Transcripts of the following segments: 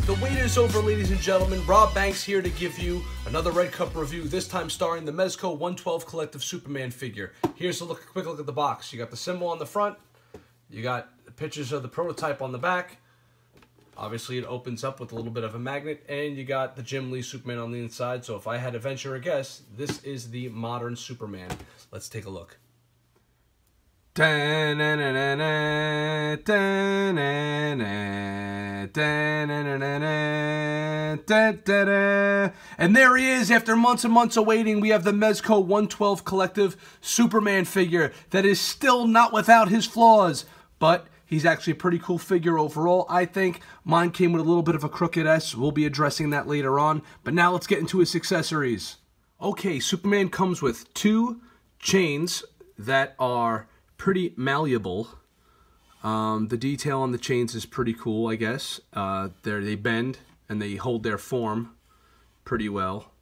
The wait is over, ladies and gentlemen. Rob Banks here to give you another Red Cup review, this time starring the Mezco 112 Collective Superman figure. Here's a quick look at the box. You got the symbol on the front. You got pictures of the prototype on the back. Obviously, it opens up with a little bit of a magnet. And you got the Jim Lee Superman on the inside. So if I had to venture a guess, this is the modern Superman. Let's take a look. And there he is. After months and months of waiting, we have the Mezco 112 Collective Superman figure that is still not without his flaws, but he's actually a pretty cool figure overall, I think. Mine came with a little bit of a crooked S. We'll be addressing that later on, but now let's get into his accessories. Okay, Superman comes with two chains that are pretty malleable. The detail on the chains is pretty cool, I guess. They bend and they hold their form pretty well,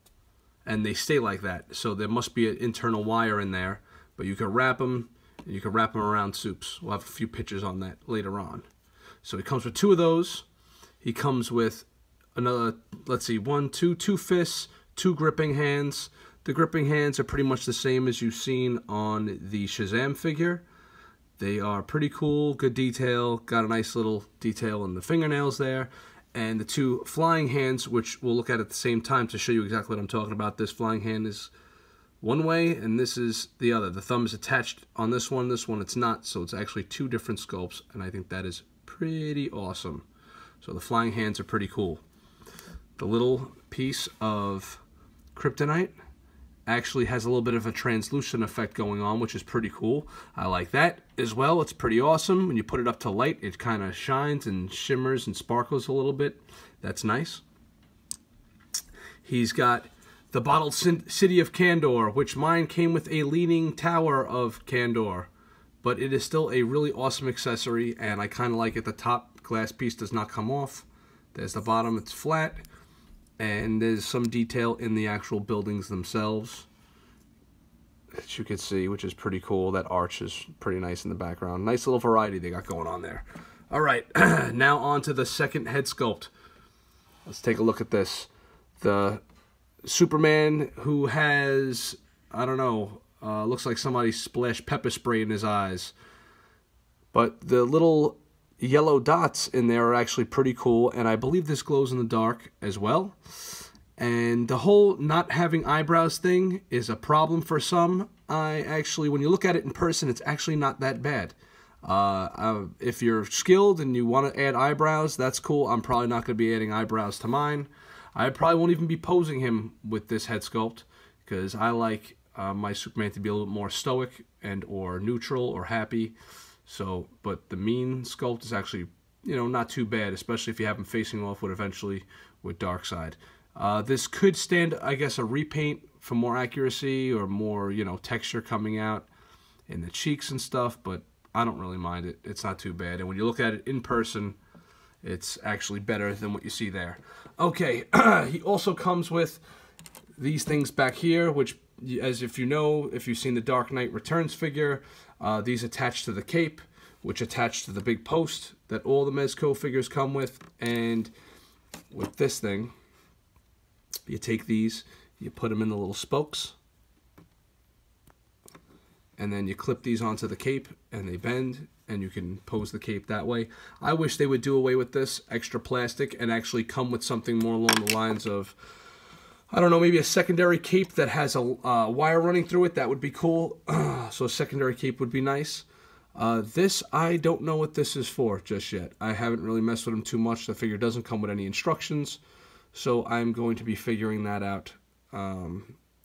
and they stay like that. So there must be an internal wire in there, but you can wrap them, and you can wrap them around soups. We'll have a few pictures on that later on. So he comes with two of those. He comes with another, let's see, two fists, two gripping hands. The gripping hands are pretty much the same as you've seen on the Shazam figure. They are pretty cool, good detail, got a nice little detail in the fingernails there. And the two flying hands, which we'll look at the same time to show you exactly what I'm talking about. This flying hand is one way, and this is the other. The thumb is attached on this one it's not, so it's actually two different sculpts, and I think that is pretty awesome. So the flying hands are pretty cool. The little piece of kryptonite actually has a little bit of a translucent effect going on, which is pretty cool. I like that as well. It's pretty awesome. When you put it up to light, it kind of shines and shimmers and sparkles a little bit. That's nice. He's got the bottled City of Kandor, which mine came with a leaning tower of Kandor, but it is still a really awesome accessory, and I kind of like it. The top glass piece does not come off. There's the bottom, it's flat. And there's some detail in the actual buildings themselves that you can see, which is pretty cool. That arch is pretty nice in the background. Nice little variety they got going on there. All right, now on to the second head sculpt. Let's take a look at this. The Superman who has, I don't know, looks like somebody splashed pepper spray in his eyes. But the little yellow dots in there are actually pretty cool, and I believe this glows in the dark as well. And the whole not having eyebrows thing is a problem for some. When you look at it in person, it's actually not that bad. If you're skilled and you want to add eyebrows, that's cool. I'm probably not going to be adding eyebrows to mine. I probably won't even be posing him with this head sculpt, because I like my Superman to be a little more stoic and or neutral or happy. So, but the mean sculpt is actually, not too bad, especially if you have him facing off with Darkseid. This could stand, I guess, a repaint for more accuracy or more, texture coming out in the cheeks and stuff, but I don't really mind it. It's not too bad. And when you look at it in person, it's actually better than what you see there. Okay, he also comes with these things back here, which, as if you've seen the Dark Knight Returns figure, these attach to the cape, which attach to the big post that all the Mezco figures come with. And with this thing, you take these, you put them in the little spokes, and then you clip these onto the cape, and they bend, and you can pose the cape that way. I wish they would do away with this extra plastic and actually come with something more along the lines of, I don't know, maybe a secondary cape that has a wire running through it. That would be cool. So a secondary cape would be nice. This, I don't know what this is for just yet. I haven't really messed with them too much. The figure doesn't come with any instructions, so I'm going to be figuring that out.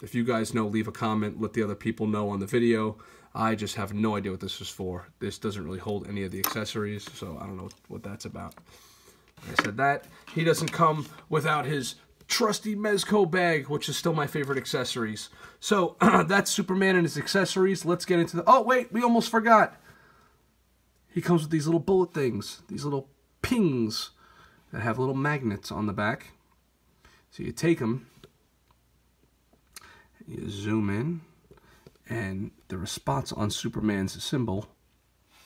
If you guys know, leave a comment. Let the other people know on the video. I just have no idea what this is for. This doesn't really hold any of the accessories, so I don't know what that's about. Like I said that. He doesn't come without his trusty Mezco bag, which is still my favorite accessories. So that's Superman and his accessories. Let's get into the... Oh, wait, we almost forgot. He comes with these little bullet things, these little pings that have little magnets on the back. So you take them, you zoom in, and the response on Superman's symbol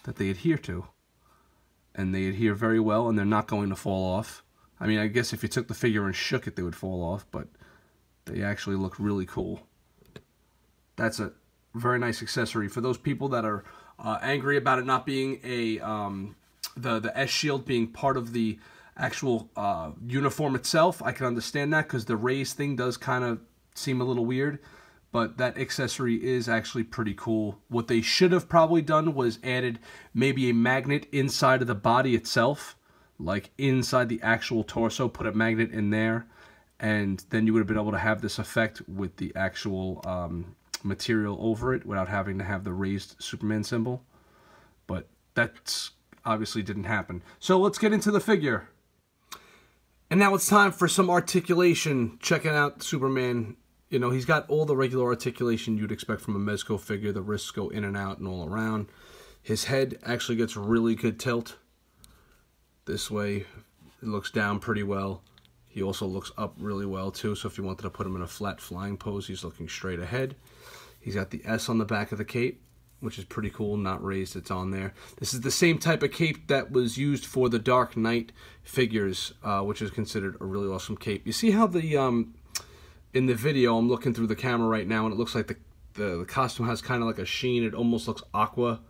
that they adhere to. And they adhere very well, and they're not going to fall off. I mean, I guess if you took the figure and shook it, they would fall off, but they actually look really cool. That's a very nice accessory. For those people that are angry about it not being a, the S shield being part of the actual uniform itself, I can understand that, because the raised thing does kind of seem a little weird. But that accessory is actually pretty cool. What they should have probably done was added maybe a magnet inside of the body itself, like inside the actual torso, put a magnet in there, and then you would have been able to have this effect with the actual material over it without having to have the raised Superman symbol. But that's obviously didn't happen. So let's get into the figure. And now it's time for some articulation. Checking out Superman. You know, he's got all the regular articulation you'd expect from a Mezco figure. The wrists go in and out and all around. His head actually gets really good tilt. This way, it looks down pretty well. He also looks up really well too, so if you wanted to put him in a flat flying pose, he's looking straight ahead. He's got the S on the back of the cape, which is pretty cool, not raised, it's on there. This is the same type of cape that was used for the Dark Knight figures, which is considered a really awesome cape. You see how the in the video, I'm looking through the camera right now, and it looks like the costume has kind of like a sheen. It almost looks aqua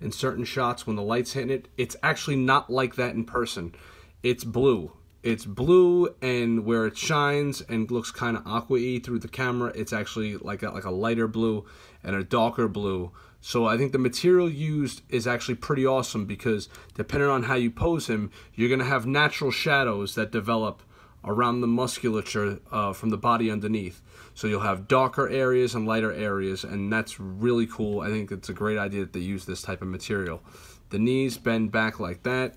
in certain shots when the light's hitting it. It's actually not like that in person. It's blue. It's blue, and where it shines and looks kind of aqua-y through the camera, it's actually like a lighter blue and a darker blue. So I think the material used is actually pretty awesome, because depending on how you pose him, you're going to have natural shadows that develop around the musculature from the body underneath. So you'll have darker areas and lighter areas, and that's really cool. I think it's a great idea that they use this type of material. The knees bend back like that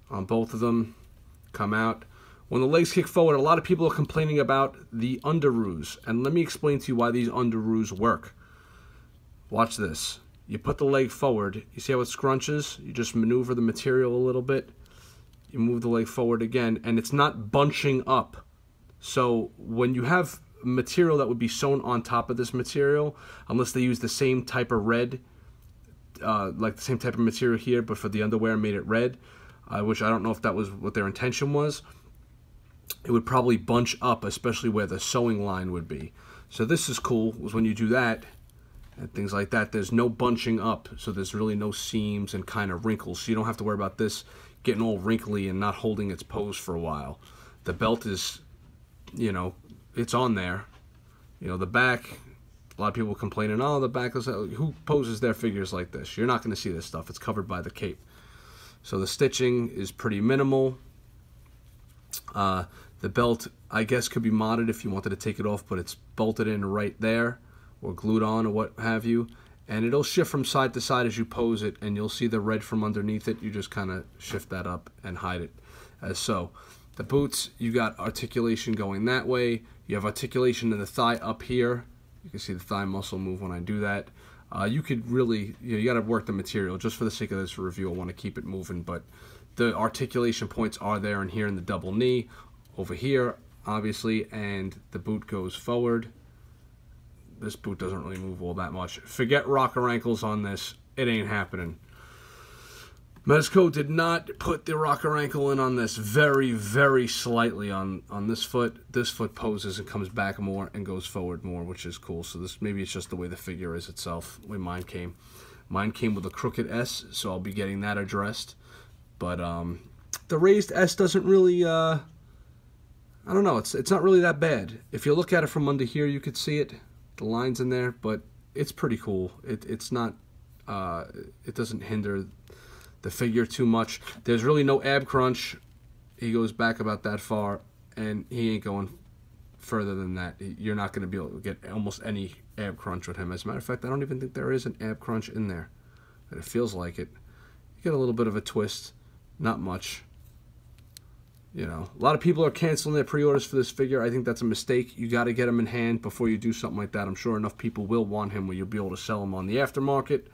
on both of them, come out. When the legs kick forward, a lot of people are complaining about the underoos, and let me explain to you why these underoos work. Watch this. You put the leg forward, you see how it scrunches? You just maneuver the material a little bit. You move the leg forward again, and it's not bunching up. So when you have material that would be sewn on top of this material, unless they use the same type of red, like the same type of material here, but for the underwear made it red, which I don't know if that was what their intention was, it would probably bunch up, especially where the sewing line would be. So this is cool, was when you do that, and things like that, there's no bunching up, so there's really no seams and kind of wrinkles, so you don't have to worry about this getting all wrinkly and not holding its pose for a while. The belt is, you know, it's on there. You know, the back, a lot of people complaining, oh, the back is, who poses their figures like this? You're not going to see this stuff. It's covered by the cape. So the stitching is pretty minimal. The belt, I guess, could be modded if you wanted to take it off, but it's bolted in right there, or glued on, or what have you. And it'll shift from side to side as you pose it, and you'll see the red from underneath it. You just kind of shift that up and hide it as so. The boots, you got articulation going that way. You have articulation in the thigh up here. You can see the thigh muscle move when I do that. You could really, you got to work the material. Just for the sake of this review, I want to keep it moving, but the articulation points are there and here in the double knee. Over here, obviously, and the boot goes forward. This boot doesn't really move all that much. Forget rocker ankles on this. It ain't happening. Mezco did not put the rocker ankle in on this. Very, very slightly on this foot. This foot poses and comes back more and goes forward more, which is cool. So this, maybe it's just the way the figure is itself, the way mine came. Mine came with a crooked S, so I'll be getting that addressed. But the raised S doesn't really, I don't know, it's not really that bad. If you look at it from under here, you could see it. The lines in there, but it's pretty cool. It's not, it doesn't hinder the figure too much. There's really no ab crunch. He goes back about that far, and he ain't going further than that. You're not going to be able to get almost any ab crunch with him. As a matter of fact, I don't even think there is an ab crunch in there, but it feels like it. You get a little bit of a twist, not much. You know, a lot of people are canceling their pre-orders for this figure. I think that's a mistake. You got to get him in hand before you do something like that. I'm sure enough people will want him where you'll be able to sell him on the aftermarket.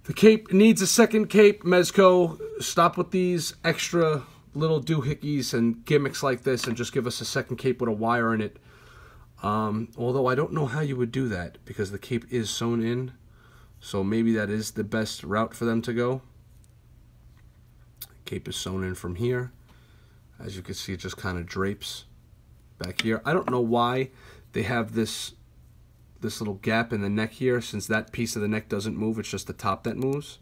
The cape needs a second cape. Mezco, stop with these extra little doohickeys and gimmicks like this and just give us a second cape with a wire in it. Although I don't know how you would do that because the cape is sewn in. So maybe that is the best route for them to go. Cape is sewn in from here. As you can see, it just kind of drapes back here. I don't know why they have this little gap in the neck here, since that piece of the neck doesn't move. It's just the top that moves.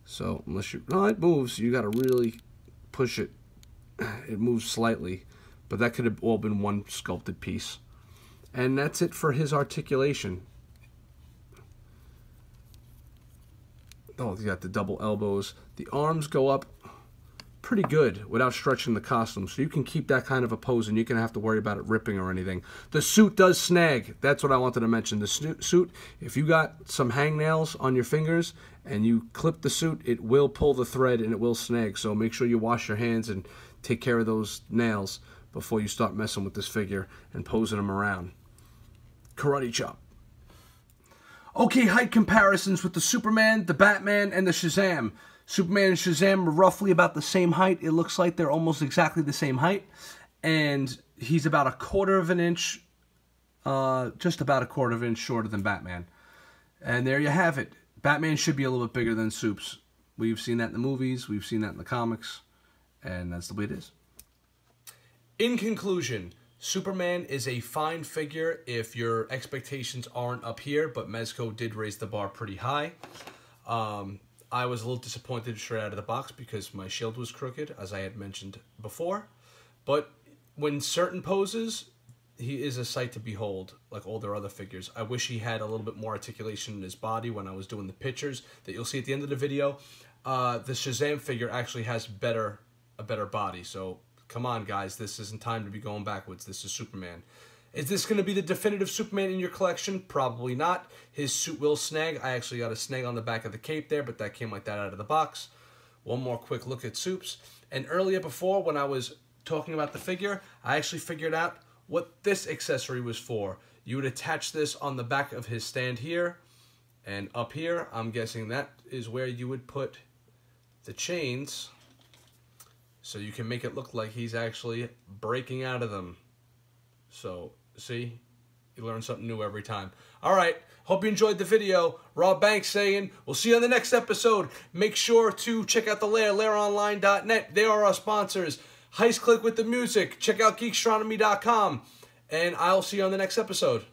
So unless you, no, it moves. You got to really push it. It moves slightly, but that could have all been one sculpted piece. And that's it for his articulation. Oh, you got the double elbows. The arms go up pretty good without stretching the costume, so you can keep that kind of a pose and you can have to worry about it ripping or anything. The suit does snag. That's what I wanted to mention. The suit, if you got some hangnails on your fingers and you clip the suit, it will pull the thread and it will snag. So make sure you wash your hands and take care of those nails before you start messing with this figure and posing them around. Karate chop. Okay, height comparisons with the Superman, the Batman, and the Shazam. Superman and Shazam are roughly about the same height. It looks like they're almost exactly the same height. And he's about 1/4 of an inch, just about 1/4 of an inch shorter than Batman. And there you have it. Batman should be a little bit bigger than Supes. We've seen that in the movies. We've seen that in the comics. And that's the way it is. In conclusion, Superman is a fine figure if your expectations aren't up here, but Mezco did raise the bar pretty high. I was a little disappointed straight out of the box because my shield was crooked, as I had mentioned before. But when certain poses, he is a sight to behold, like all their other figures. I wish he had a little bit more articulation in his body when I was doing the pictures that you'll see at the end of the video. The Shazam figure actually has a better body, so come on, guys. This isn't time to be going backwards. This is Superman. Is this going to be the definitive Superman in your collection? Probably not. His suit will snag. I actually got a snag on the back of the cape there, but that came like that out of the box. One more quick look at Supes. And earlier before, when I was talking about the figure, I actually figured out what this accessory was for. You would attach this on the back of his stand here, and up here, I'm guessing that is where you would put the chains, so you can make it look like he's actually breaking out of them. So, see? You learn something new every time. Alright, hope you enjoyed the video. Rob Banks saying, we'll see you on the next episode. Make sure to check out the Lair, laironline.net. They are our sponsors. Heist Click with the music. Check out geekstronomy.com. And I'll see you on the next episode.